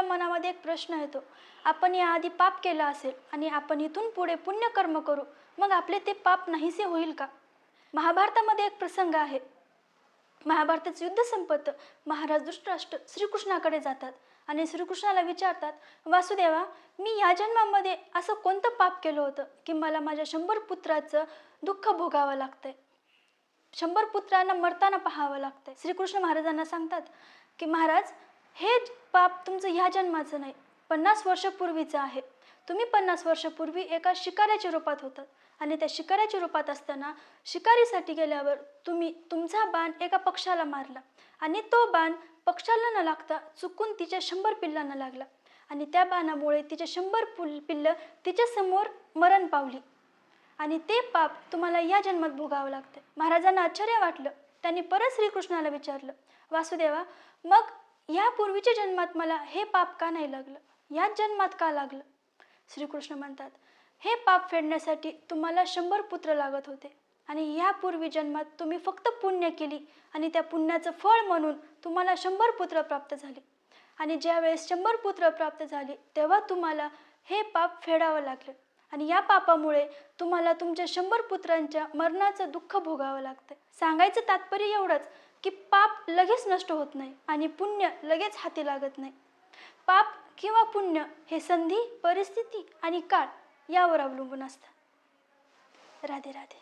मनामध्ये एक प्रश्न येतो, आपण याआधी पाप केलं असेल आणि आपण इथून पुढे पुण्यकर्म करू, मग आपले ते पाप नाहीसे होईल का? महाभारतामध्ये एक प्रसंग आहे. महाभारताचं युद्ध संपतं. महाराज धृतराष्ट्र श्रीकृष्णाकडे जातात आणि श्रीकृष्णाला विचारतात, वासुदेवा, मी या जन्मामध्ये असं कोणतं पाप केलं होतं की मला माझ्या 100 पुत्राचं दुःख भोगावं लागतंय, 100 पुत्रांना मरताना पाहावं लागतंय. श्रीकृष्ण महाराजांना सांगतात की महाराज, हे पाप तुमचं ह्या जन्माचं नाही, 50 वर्षापूर्वीचं आहे. तुम्ही 50 वर्षापूर्वी एका शिकाऱ्याच्या रूपात होतात आणि त्या शिकाऱ्याच्या रूपात असताना शिकारीसाठी गेल्यावर तुम्ही तुमचा बाण एका पक्षाला मारला आणि तो बाण पक्षाला न लागता चुकून तिच्या 100 पिल्लांना लागला आणि त्या बाणामुळे तिचे 100 पिल्लं तिच्यासमोर मरण पावली आणि ते पाप तुम्हाला या जन्मात भोगावं लागतं. महाराजांना आश्चर्य वाटलं. त्यांनी परत श्रीकृष्णाला विचारलं, वासुदेवा, मग या पूर्वीच्या जन्मात मला हे पाप का नाही लागलं, याच जन्मात का लागलं? श्रीकृष्ण म्हणतात, हे पाप फेडण्यासाठी तुम्हाला 100 पुत्र लागत होते आणि यापूर्वी जन्मात तुम्ही फक्त पुण्य केली आणि त्या पुण्याचं फळ म्हणून तुम्हाला 100 पुत्र प्राप्त झाले आणि ज्यावेळेस 100 पुत्र प्राप्त झाली तेव्हा तुम्हाला हे पाप फेडावं लागलं आणि या पापामुळे तुम्हाला तुमच्या 100 पुत्रांच्या मरणाचं दुःख भोगावं लागतं. सांगायचं तात्पर्य एवढंच की पाप लगेच नष्ट होत नाही आणि पुण्य लगेच हाती लागत नाही. पाप किंवा पुण्य हे संधी, परिस्थिती आणि काळ यावर अवलंबून असतं. राधे राधे.